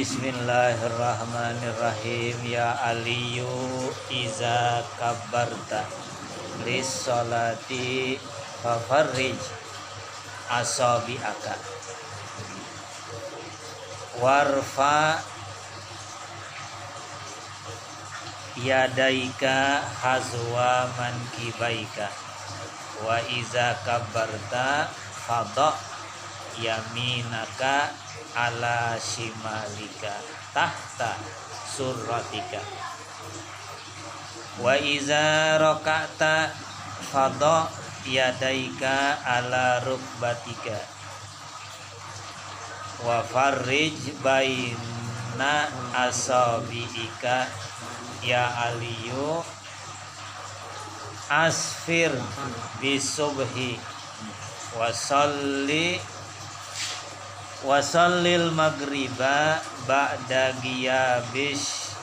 Bismillahirrahmanirrahim. Ya aliyu iza kabbarta lis sholati fafarrij asabi'aka warfa yadaika hazwa mankibaika wa iza kabbarta fadha yaminaka ala shimalika tahta surratika wa iza raka'ta fadha yadaika ala rukbatika wa farrij baina asabiika ya aliyu asfir bisubhi wasallil maghriba ba'da giyabis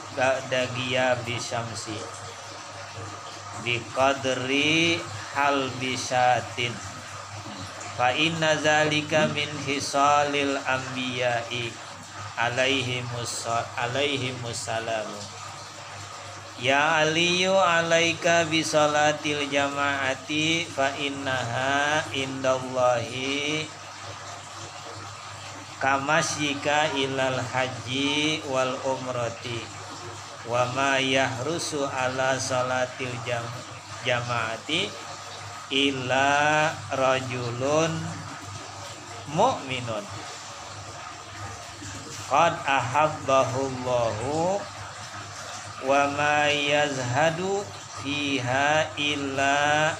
syamsi biqadri halbisatin fa inna zalika min hisalil anbiya'i alaihimussalamu. Ya aliyu alaika bisolatil jamaati fa innaha indallahi kamasyika ilal haji wal umrati wa ma yahrusu ala salatil jamaati illa rajulun mu'minun qad ahabbahullahu wa ma yazhadu fiha illa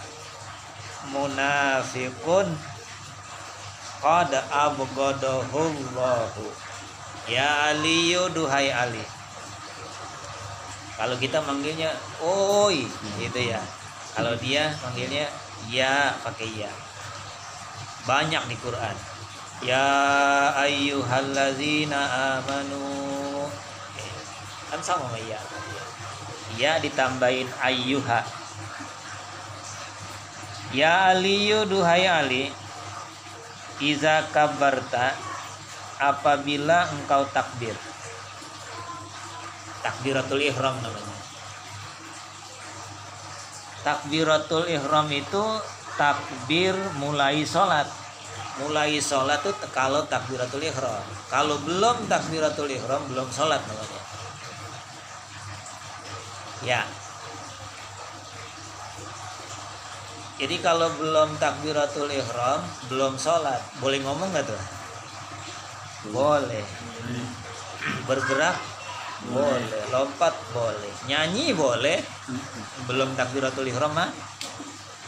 munafiqun qad abghadahullahu. Ya aliyu duhai Ali. Kalau kita manggilnya oi gitu ya. Kalau dia manggilnya ya pakai ya. Banyak di Quran. Ya ayyuhallazina amanu. Kan sama sama ya. Ya ditambahin ayyuha. Ya aliyu duhai Ali, iza kabarta apabila engkau takbir. Takbiratul ihram namanya. Takbiratul ihram itu takbir mulai sholat. Mulai sholat itu kalau takbiratul ihram. Kalau belum takbiratul ihram belum sholat namanya. Ya. Jadi kalau belum takbiratul ihram, belum sholat, boleh ngomong nggak tuh? Boleh. Bergerak boleh, lompat boleh, nyanyi boleh. Belum takbiratul ihram mah.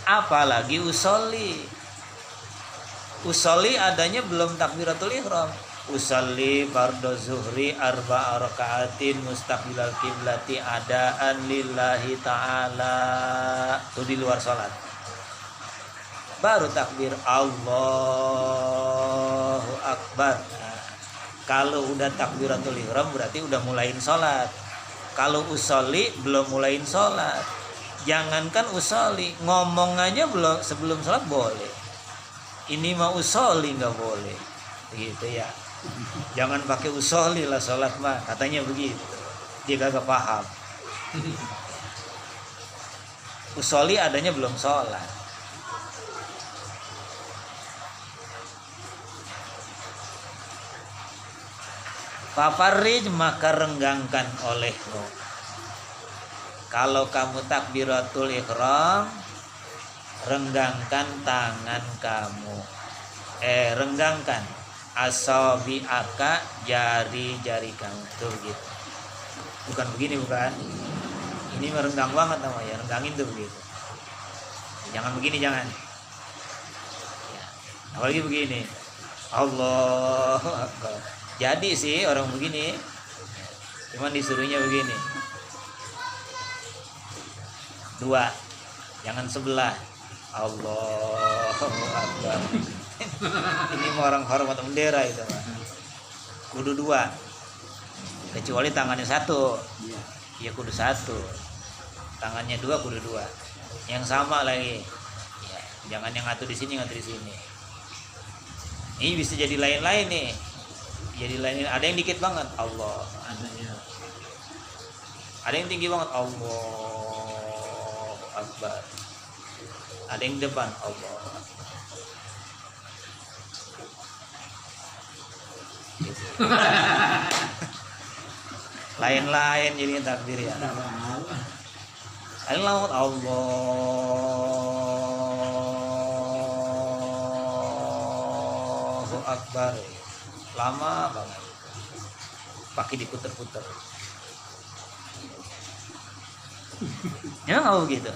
Apalagi usolli. Usolli adanya belum takbiratul ihram. Usolli fardhu zuhri arba'a raka'atin mustaqbilal qiblati adaan lillahi ta'ala. Itu di luar sholat. Baru takbir Allahu Akbar. Nah, kalau udah takbiratul ihram berarti udah mulain sholat. Kalau usolli belum mulain sholat. Jangankan usolli, ngomong aja belum sebelum sholat boleh. Ini mau usolli nggak boleh, gitu ya. Jangan pakai usolli lah sholat mah, katanya begitu. Dia kagak paham. Usolli adanya belum sholat. Fafarrij maka renggangkan olehmu. Kalau kamu takbiratul ihram, renggangkan tangan kamu. Renggangkan asabi'aka jari-jari kamu. Tuh gitu. Bukan begini bukan. Ini merenggang banget namanya. Renggangin tuh begitu. Jangan begini jangan. Ya. Apalagi begini. Allahu Akbar. Jadi sih orang begini, cuman disuruhnya begini. Dua, jangan sebelah. Allahu Akbar. Ini mah orang hormat bendera itu mah. Kudu dua. Kecuali tangannya satu. Ya kudu satu. Tangannya dua kudu dua. Yang sama lagi. Ya, jangan yang ngatu di sini ngatu di sini. Ini bisa jadi lain-lain nih. Jadi lain, ada yang dikit banget Allah, Ada ya. ada yang tinggi banget Allah Akbar, ada yang depan Allah. Gitu. Lain-lain jadi takbir ya. Laut Allahu Akbar, lama banget, pakai diputer-puter. Ya nggak begitu?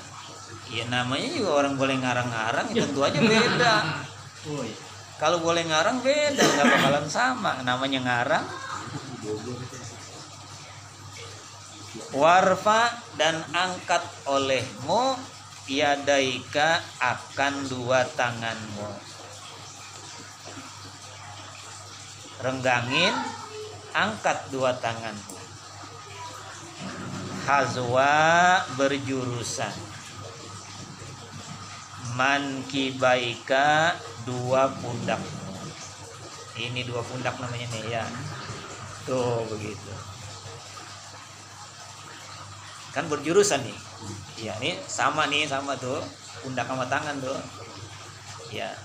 Ya namanya juga orang boleh ngarang-ngarang, ya tentu aja beda. Oh, iya. Kalau boleh ngarang beda, nggak bakalan sama. Namanya ngarang. Warfa dan angkat olehmu yadaika akan dua tanganmu. Renggangin, angkat dua tanganmu. Hazwa berjurusan. Mankibaika dua pundakmu. Ini dua pundak namanya nih ya. Tuh begitu. Kan berjurusan nih. Ya, ini sama tuh. Pundak sama tangan tuh. Ya.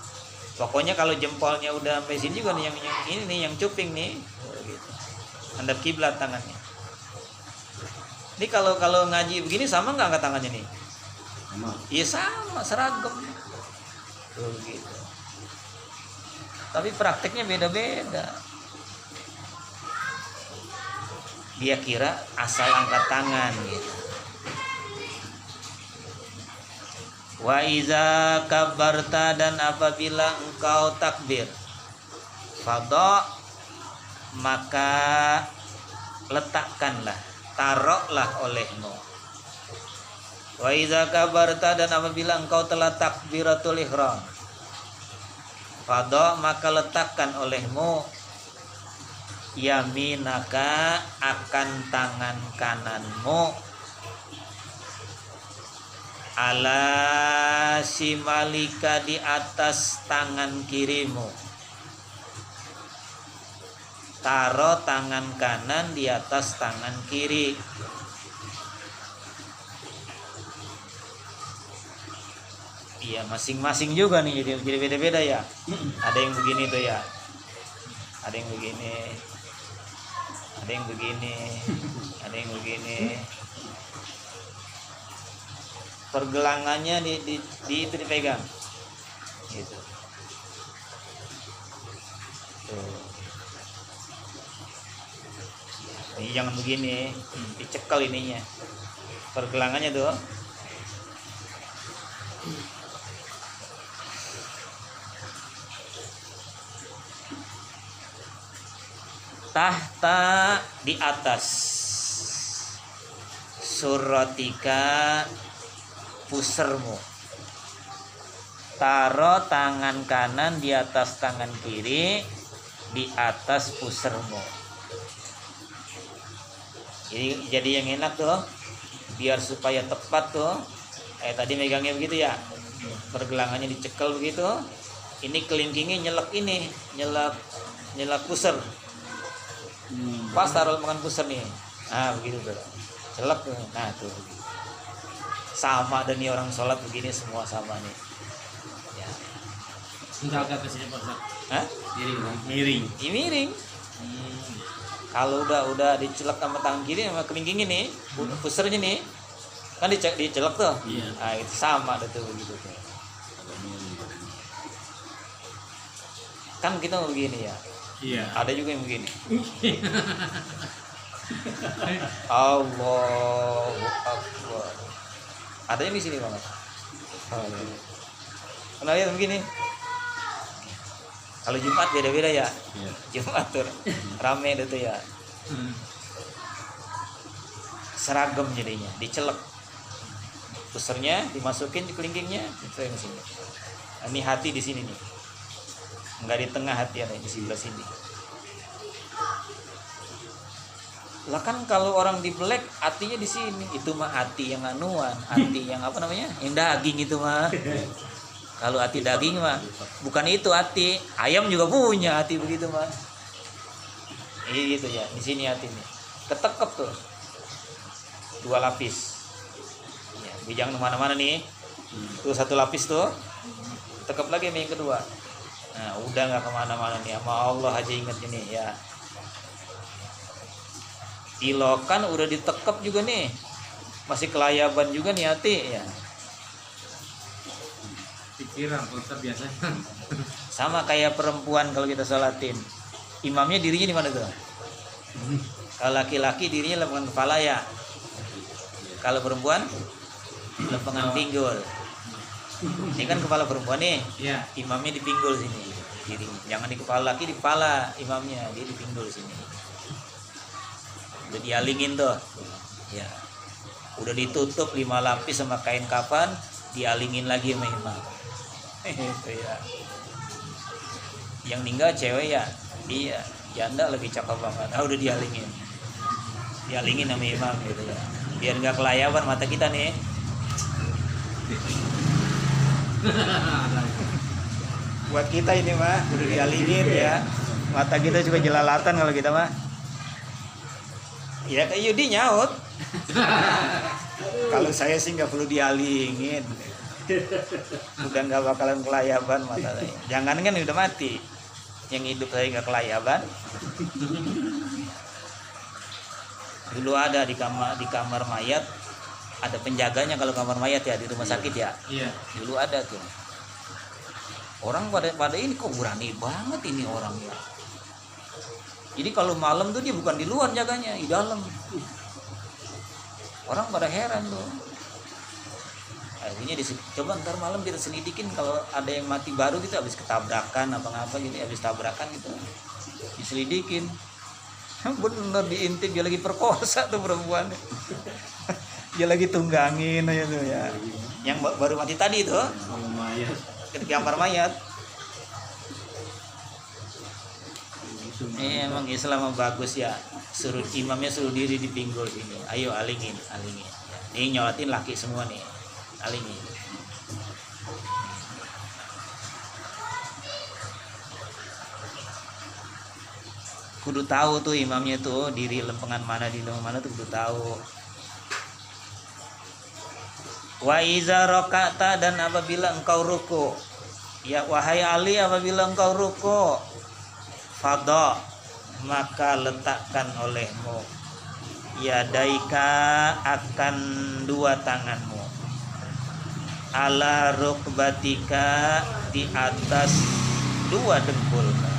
Pokoknya kalau jempolnya udah sampai sini juga nih yang ini nih yang cuping nih. Oh, gitu. Hadap kiblat tangannya. Ini kalau ngaji begini sama nggak angkat tangannya nih? Sama. Iya sama, seragam. Tuh gitu. Tapi prakteknya beda-beda. Dia kira asal angkat tangan gitu. Wa iza kabarta, dan apabila engkau takbir, fadha, maka letakkanlah, taruhlah olehmu. Wa iza kabarta, dan apabila engkau telah takbiratul ihram, fadha, maka letakkan olehmu yaminaka akan tangan kananmu ala simalika di atas tangan kirimu. Taruh tangan kanan di atas tangan kiri. Iya, masing-masing juga nih, jadi beda-beda ya. Ada yang begini tuh ya. Ada yang begini. Ada yang begini. Ada yang begini. Pergelangannya di itu dipegang. Gitu. Tuh. Ini jangan begini, dicekal ininya. Pergelangannya tuh. Tahta, di atas, suratika, pusermu. Taruh tangan kanan di atas tangan kiri, di atas pusermu. Jadi yang enak tuh, biar supaya tepat tuh. Tadi megangnya begitu ya, pergelangannya dicekel begitu. Ini kelingkingnya nyelak puser. Pas taruh makan puser nih. Nah begitu tuh, celak tuh. Nah tuh begitu. Sama, dan nih orang sholat begini semua sama nih. Ya. Enggak agak ke sini Pak Ustaz. Hah? Miring. Ini miring. Kalau udah dicelak sama tangan kiri sama kelingking ini, pusernya nih, kan dicelak tuh. Iya. Nah itu sama tuh begitu tuh. Kan kita begini ya. Iya. Ada juga yang begini. Allahu Akbar. Ada yang di sini banget. Pernah lihat begini? Kalau Jumat beda-beda ya. Iya. Jumat tuh rame itu ya. Seragam jadinya, dicelek. Pusernya dimasukin di kelingkingnya, itu yang sini. Ini hati di sini nih. Enggak di tengah hati, ada di sebelah sini. Lah kan kalau orang di black hatinya di sini, itu mah hati yang anuan, hati yang apa namanya? Yang daging itu mah. Kalau hati daging mah bukan itu hati, ayam juga punya hati begitu mah. gitu ya, di sini hati nih ketekep tuh 2 lapis ya, jangan kemana-mana nih tuh 1 lapis tuh tekep lagi yang kedua. Nah udah nggak kemana-mana nih, sama Allah aja inget ini ya. Ilokan udah ditekep juga nih, masih kelayaban juga nih hati ya. Pikiran konsep biasanya. Sama kayak perempuan kalau kita sholatin, imamnya dirinya di mana tuh? Kalau laki-laki dirinya lempengan kepala ya. Kalau perempuan lempengan pinggul. Ini kan kepala perempuan nih. Iya. Imamnya di pinggul sini. Diri. Jangan di kepala laki, di kepala imamnya, dia di pinggul sini. Udah dialingin tuh. Ya. Udah ditutup 5 lapis sama kain kafan, dialingin lagi sama imam. Itu ya. Yang tinggal cewek ya. Iya, janda lebih cakep banget. Ah udah dialingin sama imam gitu ya, biar nggak kelayaban mata kita nih. Buat kita ini mah udah dialingin ya, mata kita juga jelalatan kalau kita mah. Ya kayak Yudi nyaut. Kalau saya sih nggak perlu dialingin, udah nggak bakalan kelayaban mata saya. Jangan kan udah mati, yang hidup saya nggak kelayaban. Dulu ada di kamar mayat, ada penjaganya kalau kamar mayat ya di rumah sakit ya. Iya. Dulu ada tuh. Orang pada ini kok berani banget ini orang ya. Jadi kalau malam tuh dia bukan di luar jaganya, di dalam. Orang pada heran tuh. Akhirnya coba ntar malam kita selidikin, kalau ada yang mati baru gitu habis ketabrakan apa-apa gitu, habis tabrakan gitu. Diselidikin. Bener diintip, dia lagi perkosa tuh perempuan. Dia lagi tunggangin aja tuh ya. Yang baru mati tadi tuh. Ke kamar mayat. Emang Islam bagus ya. Suruh imamnya suruh diri di pinggul ini. Ayo alingin. Ini nyolatin laki semua nih. Alingin. Kudu tahu tuh imamnya tuh diri lempengan mana di lempengan mana tuh kudu tahu. Wa iza raka'ta, dan apabila engkau ruku, ya wahai Ali, apabila engkau ruku, fadha, maka letakkan olehmu yadaika, akan 2 tanganmu, ala rukbatika, di atas 2 dengkulmu.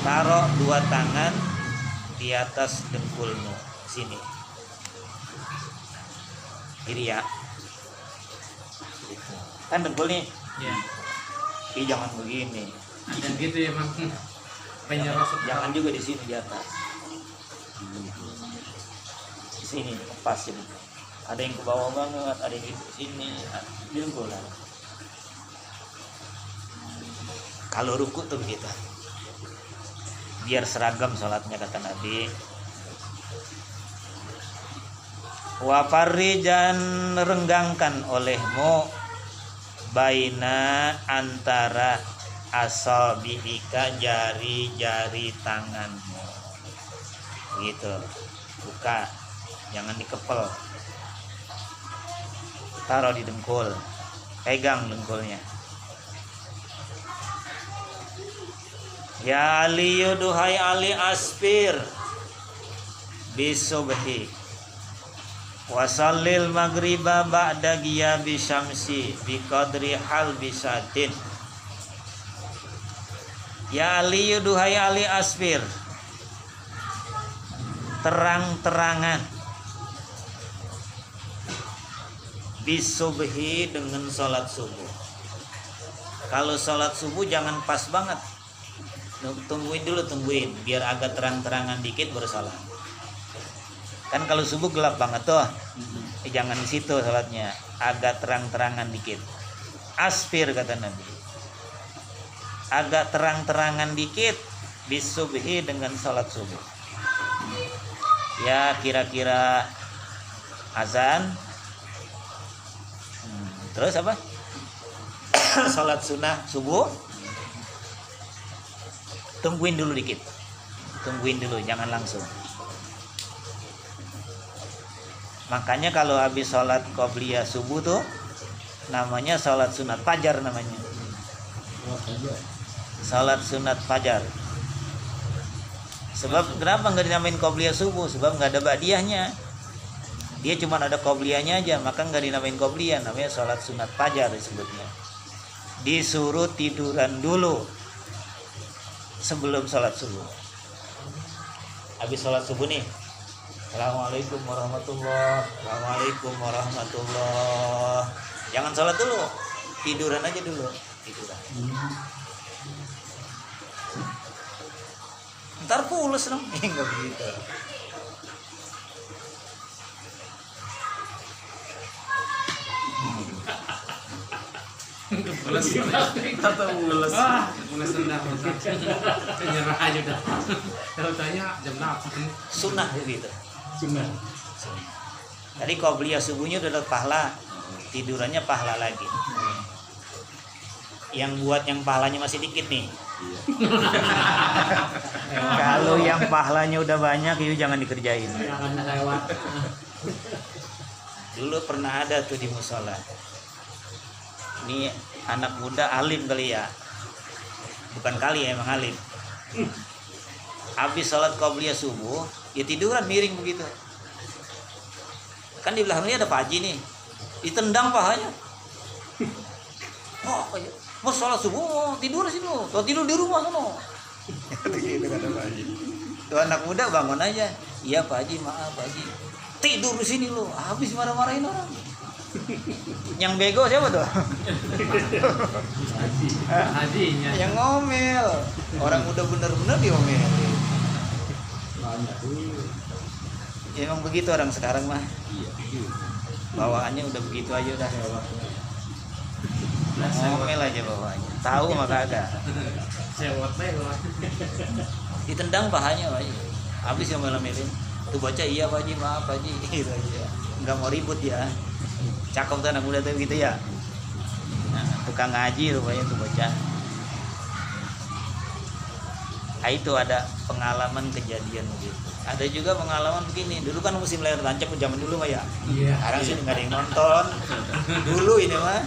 Taruh 2 tangan di atas dengkulmu sini, kiri ya, kan dengkul nih. Iya. Tapi jangan begini. Ada gitu ya bang. Penyerosot. Jangan juga di sini di atas. Di sini pas ini. Ada yang ke bawah banget, ada yang di sini, di dengkul. Kalau ruku tuh begitu. Biar seragam sholatnya kata Nabi. Wa farrijan, renggangkan olehmu baina, antara asabiika, jari-jari tanganmu. Gitu. Buka, jangan dikepel. Taruh di dengkul. Pegang dengkulnya. Ya Ali, duhai Ali, aspir bisubhi wasallil maghriba ba'da ghiyabi syamsi biqadri hal bisatin. Ya Ali, duhai Ali, aspir, terang-terangan bisubhi, dengan sholat subuh. Kalau sholat subuh jangan pas banget, tungguin biar agak terang-terangan dikit baru sholat. Kan kalau subuh gelap banget tuh, jangan di situ sholatnya, agak terang-terangan dikit. Aspir kata Nabi, agak terang-terangan dikit bisubhi, dengan sholat subuh. Ya kira-kira azan, terus apa? Sholat sunnah subuh, tungguin dulu dikit, tungguin dulu, jangan langsung. Makanya kalau habis sholat qobliyah subuh tuh namanya sholat sunat fajar namanya. Sholat sunat fajar. Sebab kenapa nggak dinamain qobliyah subuh? Sebab nggak ada ba'diyahnya. Dia cuma ada qobliyahnya aja, maka nggak dinamain qobliyah, namanya sholat sunat fajar disebutnya. Disuruh tiduran dulu sebelum sholat subuh. Habis sholat subuh nih, Assalamualaikum warahmatullahi wabarakatuh. Assalamualaikum warahmatullahi. Jangan sholat dulu, tiduran aja dulu, tiduran. Ntar pulas dong, enggak begitu. Mules atau mules? Mules rendah, nyerah aja udah. Kalau tanya jam 8. Sunnah gitu. Sunnah. Tadi qobliyah subuhnya udah dapat pahala, tidurannya pahala lagi. Yang buat yang pahalanya masih dikit nih. Kalau yang pahalanya udah banyak, itu jangan dikerjain. Jangan lewat. Dulu pernah ada tuh di musola. Ini anak muda alim kali ya. Bukan kali ya, emang alim. Habis sholat qobliyah subuh, ya tiduran miring begitu. Kan di belakangnya ada Pak Haji nih. Ditendang pahanya. Oh, mau sholat subuh mau tidur sini lo. Tuh tidur di rumah sono. Gitu kata Pak Haji. Tuh anak muda bangun aja. Iya Pak Haji, maaf Pak Haji. Tidur di sini lo. Habis marah-marahin orang. Yang bego siapa tuh? Hajinya. Yang ngomel. Orang udah bener-bener diomelin. Ya, emang begitu orang sekarang mah. Bawaannya udah begitu aja udah. Ngomel aja bawaannya. Tahu mah kagak. Sewot lewat. Ditendang pahanya Pak Haji. Habis yang melem-melin. Tuh baca iya Pak Haji, maaf Pak Haji. Gitu aja. Enggak mau ribut ya. Cakep tuh anak muda tuh gitu ya. Nah, tukang ngaji rupanya tuh bocah. Nah, itu ada pengalaman kejadian begitu. Ada juga pengalaman begini. Dulu kan musim layar tancap zaman dulu mah ya. Iya. Sekarang sih nggak ada yang nonton. Dulu ini mah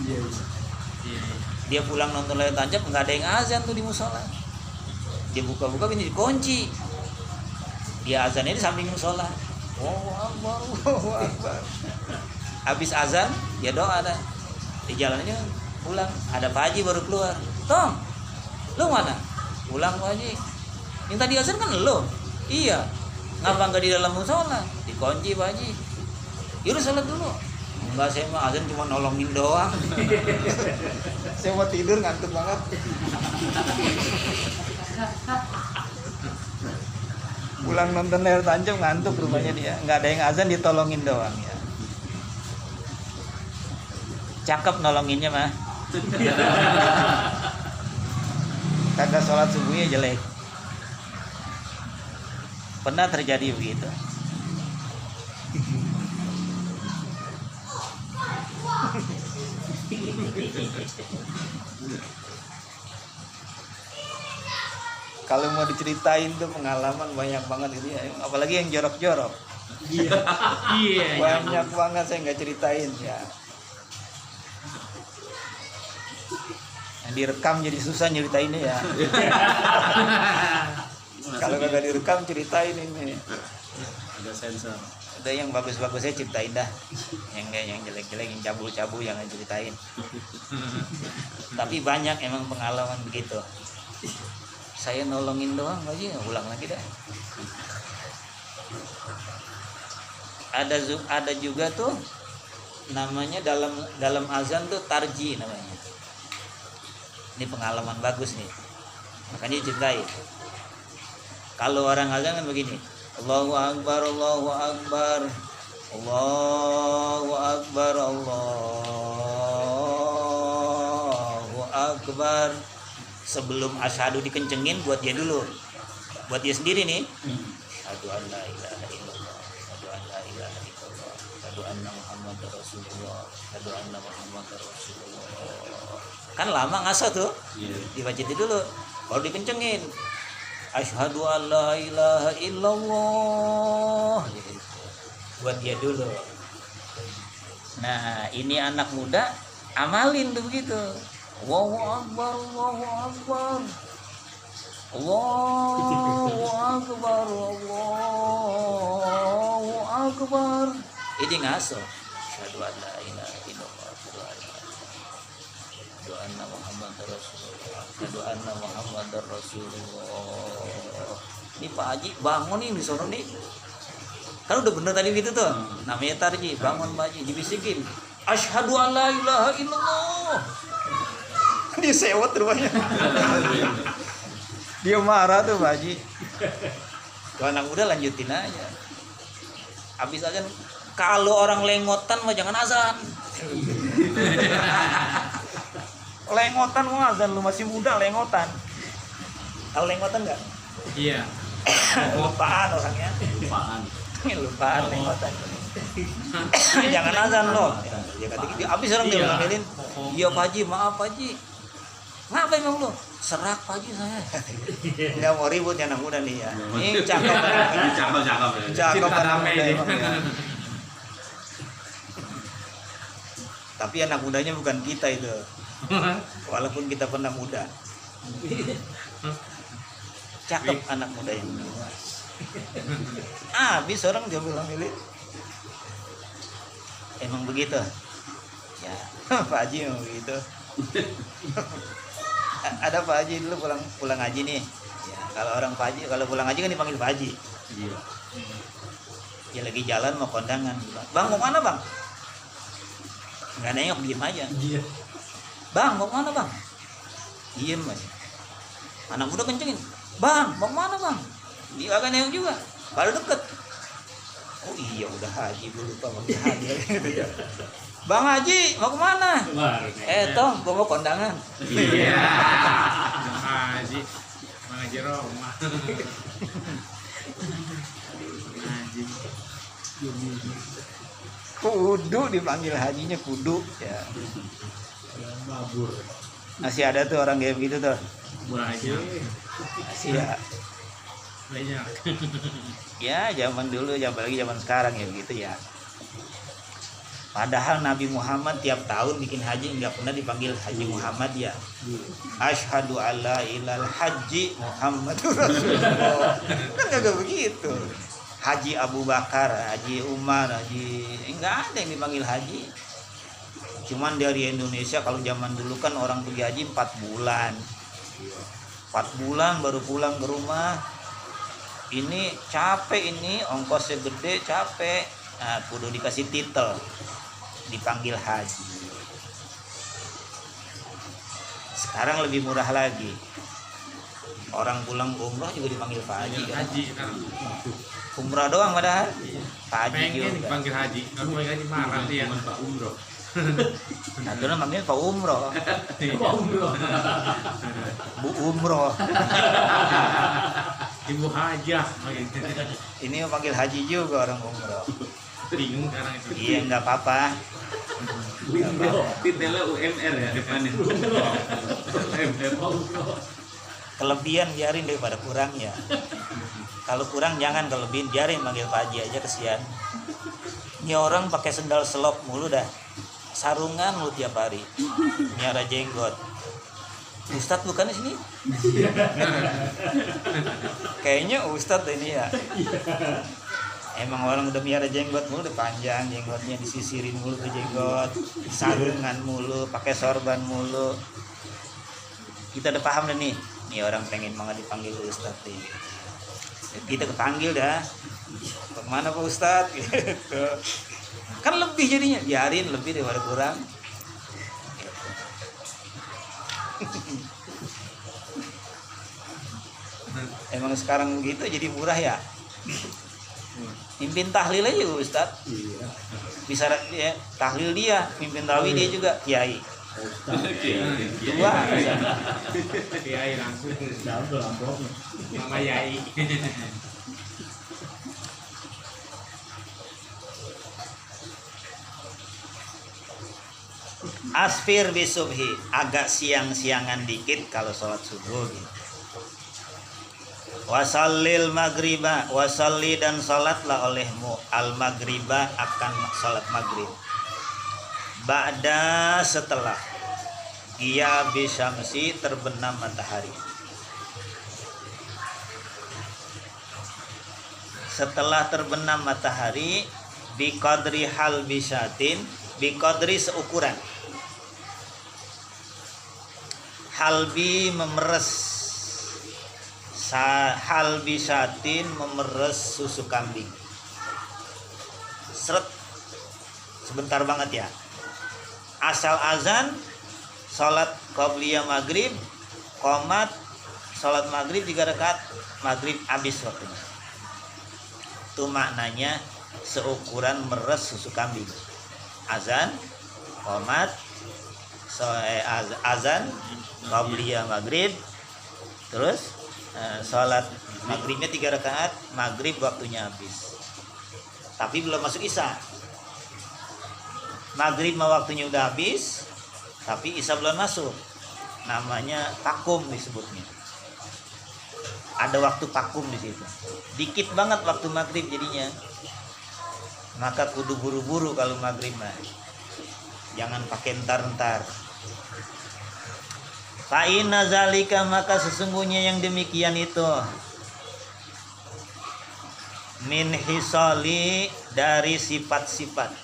Iya. dia pulang nonton layar tancap nggak ada yang azan tuh di musola. Dia buka-buka ini dikunci. Dia azannya di samping musola. Allahu Akbar. Habis azan, dia doa dah. Di jalannya pulang, ada Pak Haji baru keluar. Tong, lu mana? Pulang Pak Haji. Yang tadi azan kan lu? Iya. Ngapa nggak di dalam musola? Dikunci Pak Haji. Yaudah sholat dulu. Enggak, saya mah azan cuma nolongin doang. Saya mau tidur ngantuk banget. Pulang nonton layar tancap ngantuk rupanya dia. Nggak ada yang azan, ditolongin doang ya. Cakep nolonginnya mah. Kagak sholat subuhnya jelek. Pernah terjadi begitu. Kalau mau diceritain tuh pengalaman banyak banget gitu ya. Apalagi yang jorok-jorok. Iya. Iya. Banyak banget saya nggak ceritain ya. Yang direkam jadi susah nyeritainnya ya. Kalau kagak direkam ceritain ini. Ada sensor. Ada yang bagus-bagus saya ceritain dah. Yang jelek-jelek, yang cabul-cabul yang ceritain. Tapi banyak emang pengalaman begitu. Saya nolongin doang aja, ulang lagi dah. Ada juga tuh namanya dalam azan tuh tarji namanya. Ini pengalaman bagus nih. Makanya ceritain. Kalau orang azan kan begini. Allahu Akbar, Allahu Akbar. Allahu Akbar, Allahu Akbar. Sebelum asyhadu dikencengin buat dia dulu. Buat dia sendiri nih. Asyhadu an la ilaha illallah. asyhadu an la ilaha illallah, asyhadu anna Muhammadar Rasulullah, asyhadu anna Muhammadar Rasulullah. Kan lama ngaso tuh. Dibacain dulu, baru dikencengin. Asyhadu an la ilaha illallah. Gitu. Buat dia dulu. Nah, ini anak muda amalin tuh begitu. Allahu akbar, Allahu akbar. Allahu akbar, Allahu akbar. Ini ngaso. Asyhadu an la ilaha illallah, asyhadu anna Muhammadar Rasulullah, asyhadu anna Muhammadar Rasulullah. Ini Pak Haji bangun nih di sono nih. Kan udah bener tadi gitu tuh. Namanya tarji, bangun Pak Haji, dibisikin. Asyhadu an la ilaha illallah. Dia sewot rumahnya. Dia marah tuh Pak Haji. Tuh anak muda lanjutin aja. Habis azan, kalau orang lengotan mah jangan azan. Lengotan mau azan, lu masih muda lengotan. Tahu lengotan enggak? Iya. Lupaan orangnya. Lupaan. Lupaan lengotan. Jangan azan loh. Ya kata gitu. Habis orang dia ngomelin, "Iya Pak Haji, maaf Pak Haji." "Ngapa emang lu?" "Serak Pak Haji saya." Enggak mau ribut ya anak muda nih ya. Ini cakep. Cakep. Cakep Cinta anak damai muda nih. emang ya. Tapi anak mudanya bukan kita itu. Walaupun kita pernah muda. Cakep anak muda yang habis orang dia bilang milih. Emang begitu. Ya, Pak Haji emang begitu. Ada Pak Haji dulu pulang haji nih. Ya, kalau orang Pak Haji, kalau pulang haji kan dipanggil Pak Haji. Iya. Dia lagi jalan mau kondangan. "Bang, mau mana Bang?" Nggak nengok, diem aja. Iya. "Bang, mau mana Bang?" Diem aja. Anak muda kencengin. "Bang, mau mana Bang?" Dia agak nengok juga. Baru deket. "Oh iya udah haji, gue lupa Bang Haji." "Bang Haji, mau kemana?" "Toh, gue mau kondangan." Iya. Haji. Bang Haji Roma. Haji. Kudu dipanggil hajinya kudu ya. Babur. Masih ada tuh orang kayak begitu tuh. Banyak. Masih ya. Banyak. Ya zaman dulu, apalagi zaman sekarang ya begitu ya. Padahal Nabi Muhammad tiap tahun bikin haji nggak pernah dipanggil Haji Muhammad ya. Asyhadu alla ilal haji Muhammadur Rasulullah. Kan nggak begitu. Haji Abu Bakar, Haji Umar, Haji enggak ada yang dipanggil haji. Cuman dari Indonesia kalau zaman dulu kan orang pergi haji 4 bulan. 4 bulan baru pulang ke rumah. Ini capek, ini ongkosnya gede, capek. Nah, kudu dikasih titel. Dipanggil haji. Sekarang lebih murah lagi. Orang pulang umroh juga dipanggil Pak Haji kan? Haji kan. Umrah doang padahal. Pak Haji Pengen juga. dipanggil Haji. Kalau panggil Haji marah dia. Cuman Pak Umroh. Nah, dulu namanya Pak Umroh. Pak Umroh. Bu Umroh. Ibu Hajah. Ini mau panggil haji juga orang umroh. Bingung sekarang itu. Iya nggak apa-apa. Titelnya UMR ya depannya. UMR. Kelebihan biarin daripada kurang ya. Kalau kurang jangan, kelebihan biarin, manggil Pak Haji aja kesian. Ini orang pakai sendal selop mulu dah. Sarungan mulu tiap hari. Miara jenggot. Ustadz bukan di sini? Kayaknya Ustadz ini ya. Emang orang udah miara jenggot mulu, udah panjang jenggotnya, disisirin mulu tuh jenggot, sarungan mulu, pakai sorban mulu. Kita udah paham dah nih. Nih orang pengen banget dipanggil Ustadz nih. Kita kepanggil dah. Kemana Pak Ustadz? Gitu. Kan lebih jadinya, biarin lebih daripada kurang. Emang sekarang gitu jadi murah ya. Mimpin tahlil aja Ustaz. Iya. Bisa ya, tahlil dia, mimpin tarawih dia juga kiai. Dua. Kiai langsung. Dalam amplopnya. Mama Yai. Asfir bisubhi, agak siang-siangan dikit kalau sholat subuh gitu. Wasallil maghriba, wasalli dan sholatlah olehmu al maghriba akan sholat maghrib. Ba'da setelah ia bisyamsi terbenam matahari. Setelah terbenam matahari biqadri hal bisyatin, biqadri seukuran. Halbi memeres, hal bisyatin memeres susu kambing. Seret, sebentar banget ya. Asal azan, sholat qobliyah maghrib, qomat, sholat maghrib 3 rakaat, maghrib habis waktunya. Itu maknanya seukuran meres susu kambing. Azan, qomat, azan, qobliyah maghrib, terus sholat maghribnya 3 rakaat, maghrib waktunya habis. Tapi belum masuk isya. Maghrib mah waktunya udah habis, tapi isya belum masuk. Namanya takum disebutnya. Ada waktu takum di situ. Dikit banget waktu maghrib jadinya. Maka kudu buru-buru kalau maghrib mah. Jangan pakai ntar-ntar. Fa'inna zalika, maka sesungguhnya yang demikian itu min hisali, dari sifat-sifat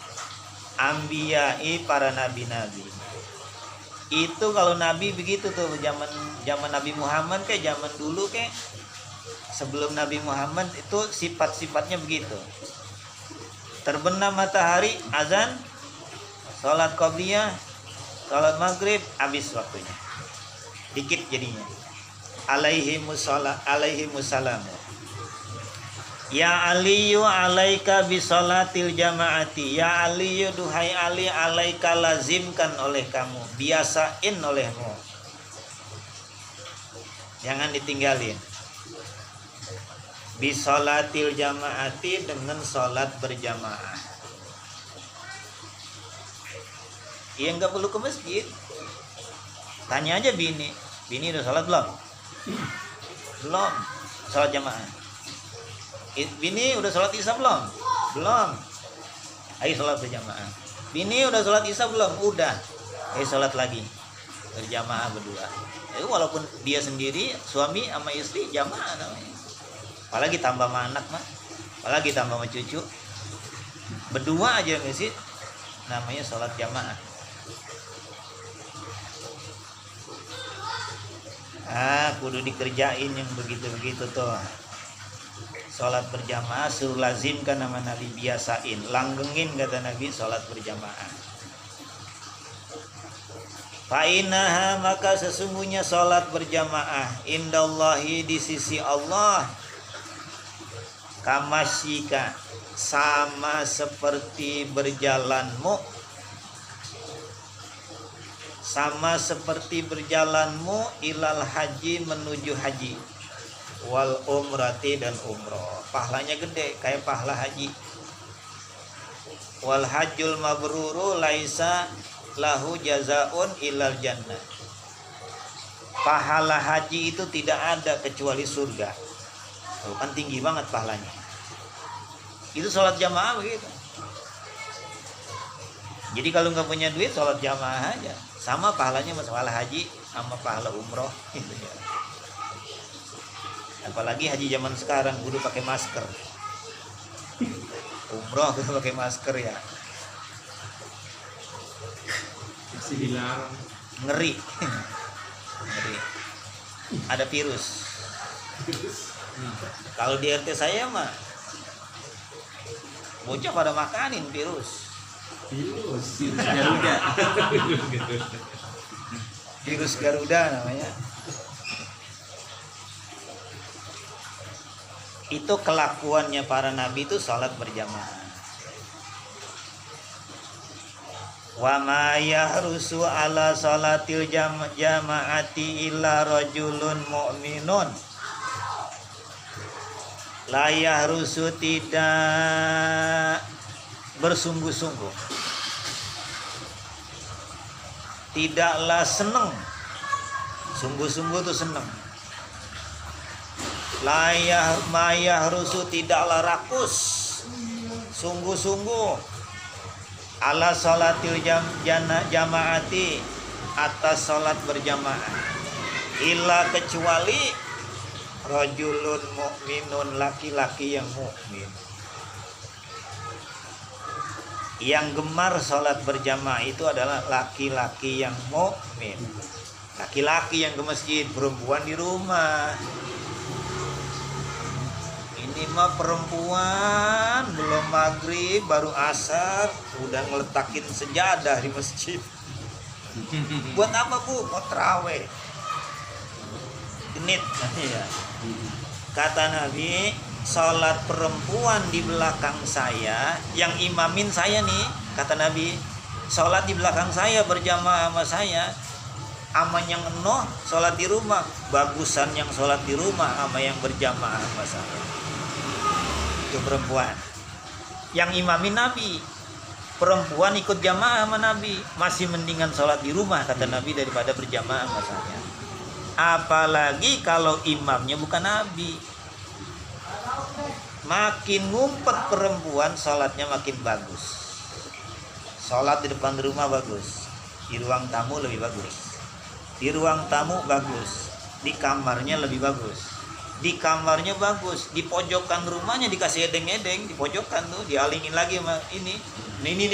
ambiyai, para nabi-nabi. Itu kalau nabi begitu tuh, zaman Nabi Muhammad kayak zaman dulu kayak sebelum Nabi Muhammad itu sifat-sifatnya begitu. Terbenam matahari, azan, sholat qobliyah, sholat maghrib, habis waktunya. Dikit jadinya. Alaihimussalam. Ya Aliyu alaika bisolatil jamaati. Ya Aliyu, duhai Ali, alaika lazimkan oleh kamu, biasain olehmu, jangan ditinggalin. Bisolatil jamaati, dengan sholat berjamaah. Ya nggak perlu ke masjid. Tanya aja bini udah sholat belum? Belum. Sholat jamaah. Bini udah sholat isya belum? Belum. Ayo sholat berjamaah. Bini udah sholat isya belum? Udah. Ayo sholat lagi berjamaah berdua. Walaupun dia sendiri, suami sama istri jamaah namanya. Apalagi tambah sama anak mah, apalagi tambah sama cucu, berdua aja sih namanya sholat jamaah. Kudu dikerjain yang begitu-begitu tuh. Sholat berjamaah suruh lazimkan nama Nabi, biasain, langgengin kata Nabi sholat berjamaah. Fa'inaha, maka sesungguhnya sholat berjamaah indallahi, di sisi Allah, kamasyika, sama seperti berjalanmu, sama seperti berjalanmu ilal haji, menuju haji, wal umrati, dan umroh. Pahalanya gede kayak pahala haji. Wal hajjul mabruru laisa lahu jazaun ilal jannah. Pahala haji itu tidak ada kecuali surga. Kan tinggi banget pahalanya. Itu sholat jamaah begitu. Jadi kalau nggak punya duit, sholat jamaah aja. Sama pahalanya masalah haji sama pahala umroh gitu ya. Apalagi haji zaman sekarang kudu pakai masker. Umroh kudu pakai masker ya. Masih hilang. Ngeri. Ngeri. Ada virus. Kalau di RT saya mah bocah pada makanin virus. Garuda. Virus Garuda namanya. Itu kelakuannya para nabi itu sholat berjamaah. Wa ma yahrusu ala sholatil jamaati illa rajulun mu'minun. La yahrusu, tidak bersungguh-sungguh. tidaklah senang, sungguh-sungguh tuh senang. Layah mayah rusu, tidaklah rakus, sungguh-sungguh. Ala sholatil jamaati, atas sholat berjamaah. Illa kecuali rajulun mukminun, laki-laki yang mukmin. Yang gemar sholat berjamaah itu adalah laki-laki yang mukmin. Laki-laki yang ke masjid, perempuan di rumah. Ini mah perempuan belum maghrib baru asar udah ngeletakin sejadah di masjid. Buat apa bu? Mau terawih. Genit ya. Kata Nabi, sholat perempuan di belakang saya, yang imamin saya nih, kata Nabi, sholat di belakang saya berjamaah sama saya, aman yang enoh sholat di rumah, bagusan yang sholat di rumah sama yang berjamaah sama saya. Itu perempuan yang imamin Nabi. Perempuan ikut jamaah sama Nabi, masih mendingan sholat di rumah kata Nabi daripada berjamaah sama saya. Apalagi kalau imamnya bukan Nabi. Makin ngumpet perempuan, sholatnya makin bagus. Sholat di depan rumah bagus, di ruang tamu lebih bagus. Di ruang tamu bagus, di kamarnya lebih bagus. Di kamarnya bagus, di pojokan rumahnya dikasih edeng-edeng, di pojokan tuh dialingin lagi sama ini. Nih,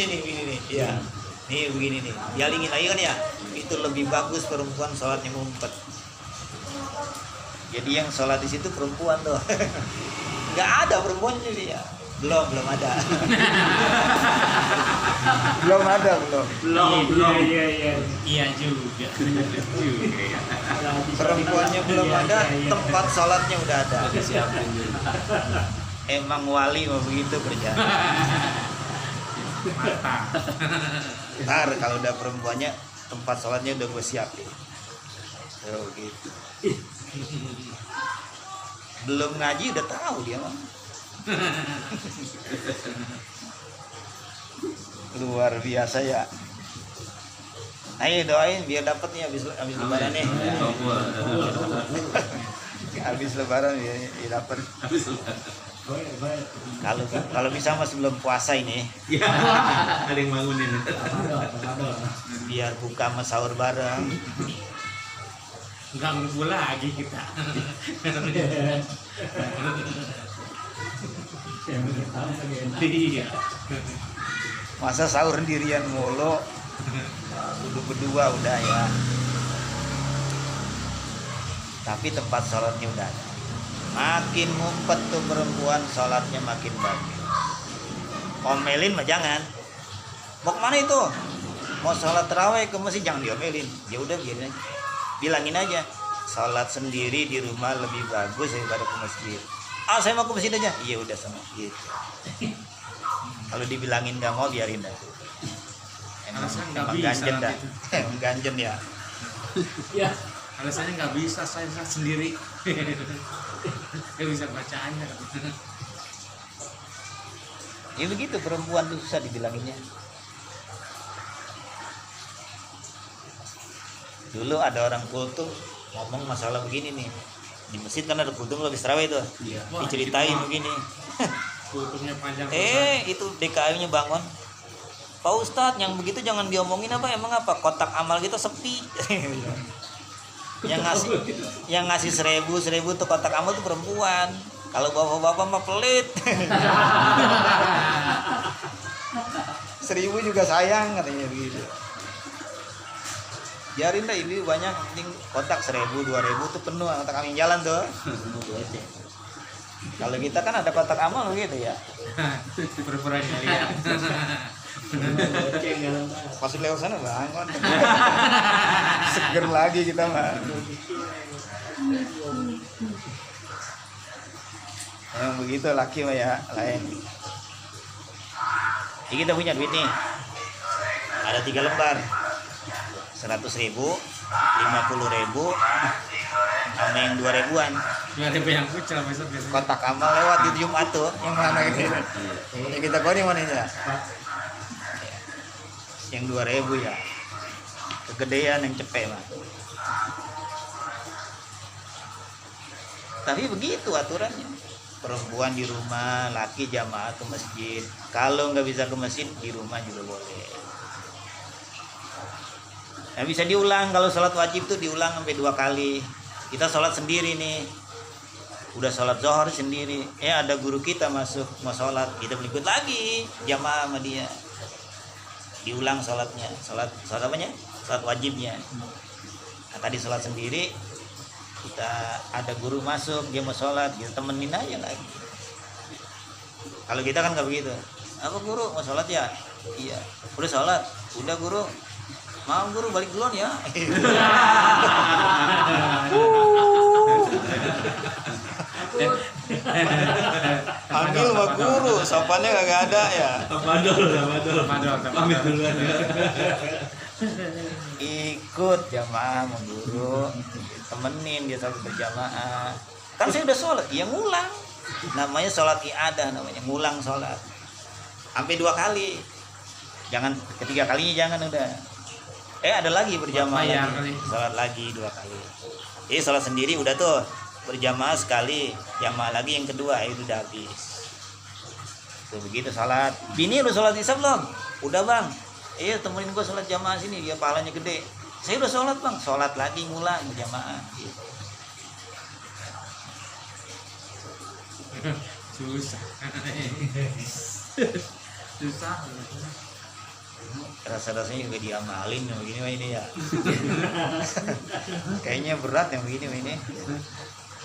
ya. Nih begini nih, dialingin lagi kan ya. Itu lebih bagus perempuan sholatnya ngumpet. Jadi yang sholat di situ perempuan tuh. Nggak ada perempuan jadi ya. Belum ada. belum. Iya juga. Perempuannya belum ada, tempat sholatnya udah ada. Emang wali mau begitu kerja. Mata. Ntar kalau udah perempuannya, tempat sholatnya udah gue siapin. Oh gitu. Belum ngaji udah tahu dia mah. Luar biasa ya. Ayo doain biar dapat nih habis lebaran nih. Habis lebaran biar dapat. Kalau bisa mas sebelum puasa ini. Ya, ada yang bangunin. Biar buka sama sahur bareng. Enggak ngumpul lagi kita. Iya. Masa sahur sendirian mulu. Duduk berdua udah ya. Tapi tempat sholatnya udah ada. Makin ngumpet tuh perempuan, sholatnya makin bagus. Omelin mah jangan. Mau kemana itu? Mau sholat tarawih ke masjid, jangan diomelin. Ya udah biarin aja. Bilangin aja, sholat sendiri di rumah lebih bagus daripada ke masjid. Saya mau ke masjid aja. Iya udah sama gitu. Kalau dibilangin nggak mau, biarin dah. Emang ganjen dah. Emang ganjen ya. Ya, alasannya nggak bisa, saya sendiri. Nggak bisa bacanya. Ya begitu, perempuan tuh susah dibilanginnya. Dulu ada orang kultum ngomong masalah begini nih. Di masjid kan ada kultum habis tarawih tuh. Iya. Diceritain begini. Kultumnya panjang. Itu DKM-nya bangun. Pak Ustadz, yang begitu jangan diomongin apa, emang apa? Kotak amal kita sepi. yang ngasih 1.000 tuh kotak amal tuh perempuan. Kalau bapak-bapak mah pelit. 1.000 juga sayang katanya begitu. Biarin dah, ini banyak, penting kotak 1.000, 2.000 tuh penuh kotak kami jalan tuh. Kalau kita kan ada kotak amal gitu ya. Pura-pura nggak lihat. Pas lewat sana bangun. Seger lagi kita mah. Yang begitu laki mah ya lain. Ini kita punya duit nih. Ada 3 lembar. 100.000, 50.000, sama yang 2.000-an. 2.000 yang kucel besok biasanya. Kotak amal lewat di Jumat tuh, yang mana gitu. Yang kita kau yang mana ya? Yang 2.000 ya. kegedean yang cepet mah. Tapi begitu aturannya, perempuan di rumah, laki jamaah ke masjid. Kalau nggak bisa ke masjid, di rumah juga boleh. Nah, bisa diulang. Kalau sholat wajib tuh diulang sampai 2 kali. Kita sholat sendiri nih, udah sholat zuhur sendiri, ada guru kita masuk mau sholat, kita berikut lagi jamaah sama dia, diulang sholatnya, sholat apanya, sholat wajibnya. Nah, tadi sholat sendiri, kita ada guru masuk, dia mau sholat, kita temenin aja lagi. Kalau kita kan nggak begitu. Apa guru mau sholat ya? Iya. Udah sholat? Udah guru. Mau guru balik duluan ya. Panggil sama guru, sopannya kagak ada ya. Tapadol. Pamit duluan ya. Ikut jamaah sama guru, temenin dia sampai berjamaah. Kan saya udah sholat, ya ngulang. Namanya sholat i'adah, namanya ngulang sholat. Sampai 2 kali. Jangan ketiga kalinya jangan udah. Ada lagi berjamaah lagi. Sholat lagi 2 kali. Sholat sendiri udah tuh, berjamaah sekali, jamaah lagi yang kedua, itu udah habis. Tuh begitu sholat. Bini udah sholat isya belum? Udah bang. Temenin gua sholat jamaah sini, dia pahalanya gede. Saya udah sholat bang, sholat lagi ngulang berjamaah. Susah. Rasa-rasanya juga diamalin yang begini mah ini ya. Kayaknya berat yang begini mah ini.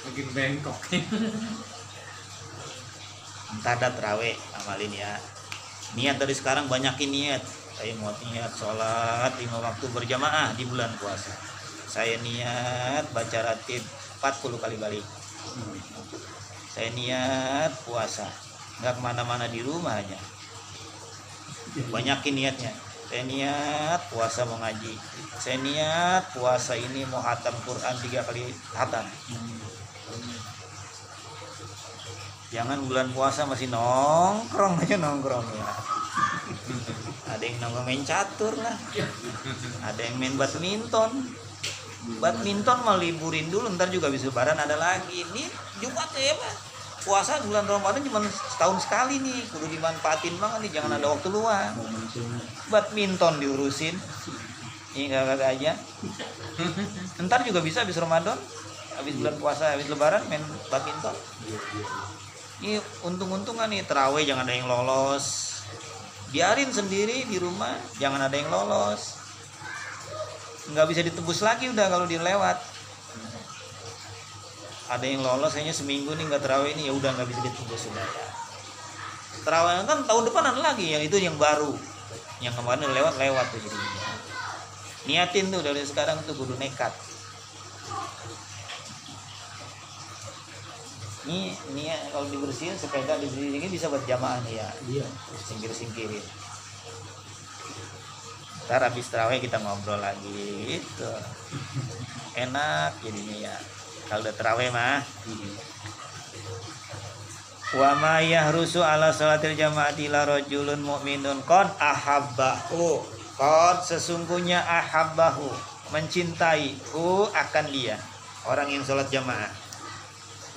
Makin bengkok. Entah ada terawih amalin ya. Niat dari sekarang banyakin niat. Saya mau niat sholat 5 waktu berjamaah di bulan puasa. Saya niat baca ratib 40 kali balik. Saya niat puasa, nggak kemana-mana di rumah aja. Banyakin niatnya. Saya niat puasa mau ngaji. Saya niat puasa ini mau hatam Quran 3 kali hatam. Jangan bulan puasa masih nongkrong aja ya. Ada yang nongkrong main catur lah. Ada yang main badminton. Badminton mau liburin dulu, ntar juga habis lebaran ada lagi. Ini Jumat ya Pak. Puasa bulan Ramadan cuma setahun sekali nih, kudu dimanfaatin banget nih, jangan ada waktu luang. Badminton diurusin, ini kagak aja. Ntar juga bisa habis Ramadan, habis bulan puasa, habis lebaran main badminton. Ini untung-untungan nih, terawih jangan ada yang lolos. Biarin sendiri di rumah, jangan ada yang lolos. Nggak bisa ditebus lagi udah kalau dilewat. Ada yang lolos kayaknya seminggu nih nggak terawih ini, ya udah nggak bisa ditebus sudah ya. Terawih kan tahun depan ada lagi, yang itu yang baru, yang kemarin lewat tuh jadinya. Niatin tuh dari sekarang tuh kudu nekat. Ini kalau dibersihin sepeda dibersihin bisa buat jamaah nih ya. Iya. Singkirin. Ntar habis terawih kita ngobrol lagi gitu. Enak jadinya ya. Kalau udah terawih mah. Wa ma yahrusu ala salatil jamaati la rajulun mu'minun qad ahabbahu. Qad sesungguhnya ahabbahu, mencintai akan dia, orang yang salat jamaah.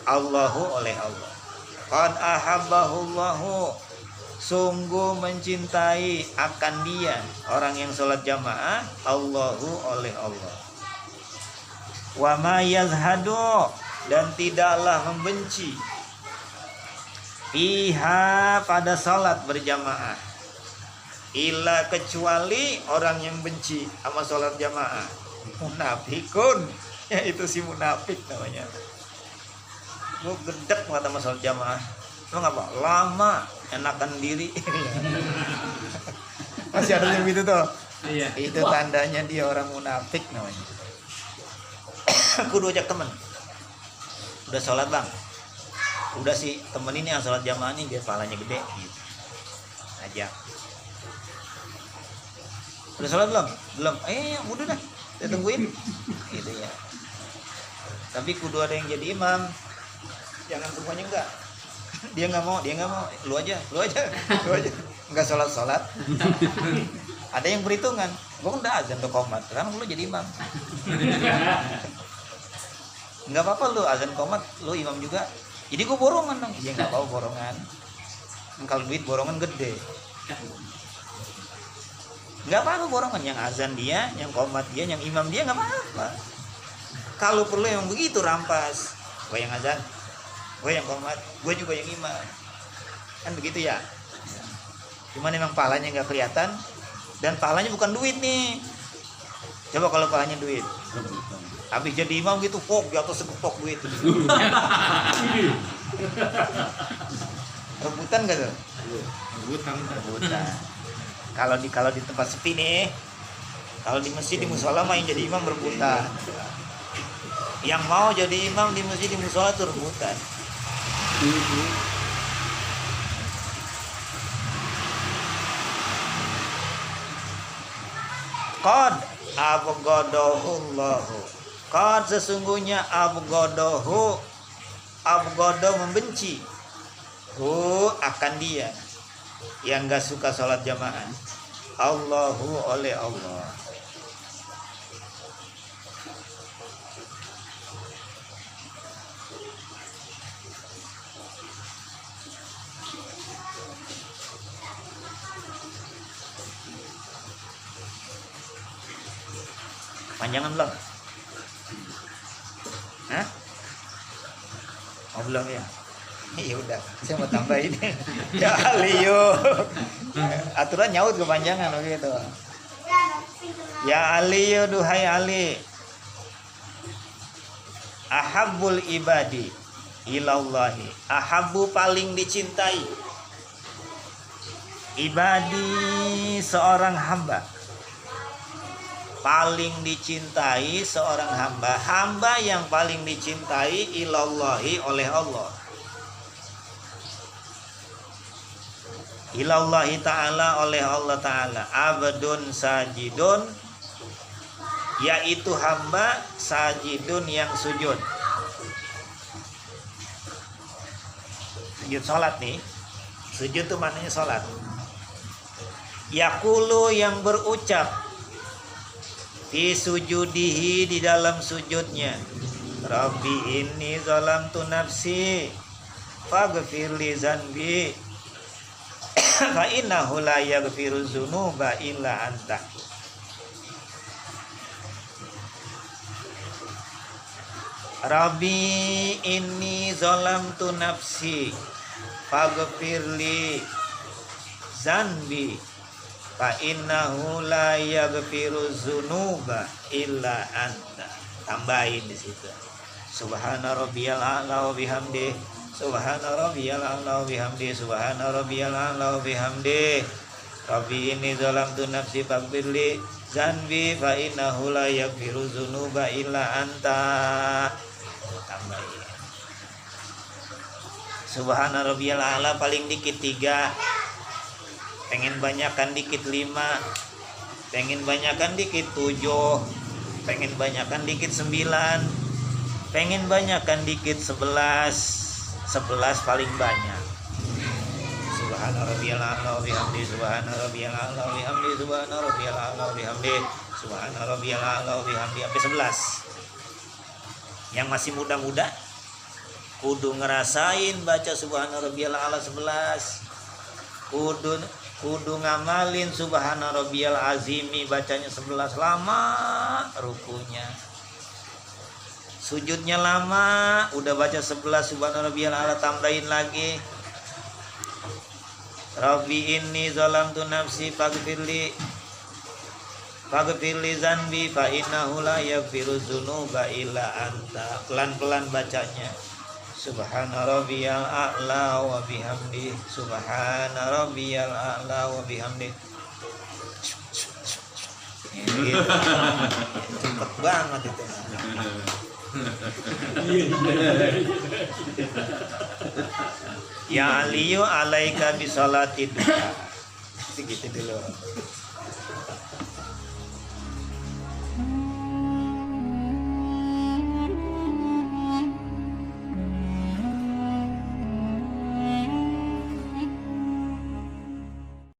Allahu oleh Allah. Qad ahabbahu Allahu, sungguh mencintai akan dia, orang yang salat jamaah, Allahu oleh Allah. Wa ma yazhadu, dan tidaklah membenci iha pada salat berjamaah, illa kecuali orang yang benci sama salat jamaah, munafikun, ya itu si munafik namanya. Lu gedek banget sama salat jamaah, lu ngapa lama enakan diri. Masih ada yang gitu tuh. Iya. Itu tandanya dia orang munafik namanya. Kudu ajak temen. Udah sholat bang, udah sih temen ini yang sholat jamaah nih biar pahalanya gede gitu. Ajak. Udah sholat belum? Belum. Udah dah, saya tungguin. Gitu ya. Tapi kudu ada yang jadi imam. Jangan semuanya enggak. Dia nggak mau. Lu aja. Enggak sholat. Ada yang perhitungan, gue udah azan ke komat, sekarang lu jadi imam. Nggak apa-apa lu azan komat, lu imam juga. Jadi gue borongan dong. Ya nggak apa-apa borongan. Kalau duit borongan gede. Nggak apa-apa borongan, yang azan dia, yang komat dia, yang imam dia, nggak apa-apa. Kalau perlu yang begitu rampas, gue yang azan, gue yang komat, gue juga yang imam, kan begitu ya. Cuman memang pahalanya nggak kelihatan, dan pahalanya bukan duit nih. Coba kalau pahalanya duit, habis jadi imam gitu, pok di atas segetok duit. Rebutan nggak tuh? Rebutan. Kalau di tempat sepi nih, kalau di masjid di musola mah yang jadi imam rebutan. Yang mau jadi imam di masjid di musola tuh rebutan. Qad abghadahullahu. Qad sesungguhnya abghadahu. Abghada membenci. Hu akan dia yang gak suka sholat jamaah. Allahu oleh Allah. Panjangan belum? Hah? Oh belum ya? Ya udah, saya mau tambahin. Ya Aliyo. Aturan nyaut kepanjangan begitu. Ya Aliyo, duhai Ali. Ahabbul ibadi ilallahi. Ahabbu paling dicintai. Ibadi seorang hamba. Paling dicintai seorang hamba. Hamba yang paling dicintai ilallahi oleh Allah. Ilallahi ta'ala oleh Allah ta'ala. Abdun sajidun, yaitu hamba sajidun yang sujud. Sujud sholat nih. Sujud itu maknanya sholat. Yaqulu yang berucap fi sujudihi di dalam sujudnya. Rabbi inni zalamtu nafsi faghfir li zanbi fa innahu la yaghfiru dzunuba illa anta. Rabbi inni zalamtu nafsi faghfir li zanbi fa innahu la yaghfiru dzunuba illa anta. Tambahin di situ. Subhana rabbiyal a'la wa bihamdihi. Subhana rabbiyal a'la wa bihamdi. Subhana rabbiyal a'la wa bihamdi. Rabbi inni zalamtu nafsi faghfirli zanbi fa innahu la yaghfiru dzunuba illa anta. Tambahin. Subhana rabbiyal a'la paling dikit 3. Pengen banyakkan dikit 5. Pengen banyakkan dikit 7. Pengen banyakkan dikit 9. Pengen banyakkan dikit 11 paling banyak. Subhana rabbiyal a'la wa bihamdi. Subhana rabbiyal a'la wa bihamdi. Subhana rabbiyal a'la wa bihamdi. Subhana rabbiyal a'la wa bihamdi sampai 11. Yang masih muda-muda kudu ngerasain baca subhana rabbiyal a'la 11. Kudu ngamalin subhana rabbiyal azimi bacanya 11, lama rukunya. Sujudnya lama, udah baca 11 subhana rabbiyal a'la tambahin lagi. Rabbi inni zalamtu nafsi faghfirli zanbi fa innahu la yaghfiru dzunuba illa anta. Pelan-pelan bacanya. Subhana rabbiyal a'la wa bihamdi. Subhana rabbiyal a'la wa bihamdi. Gitu. Cepet banget itu. Ya Aliyu alaika bisolati duha. Segitu dulu.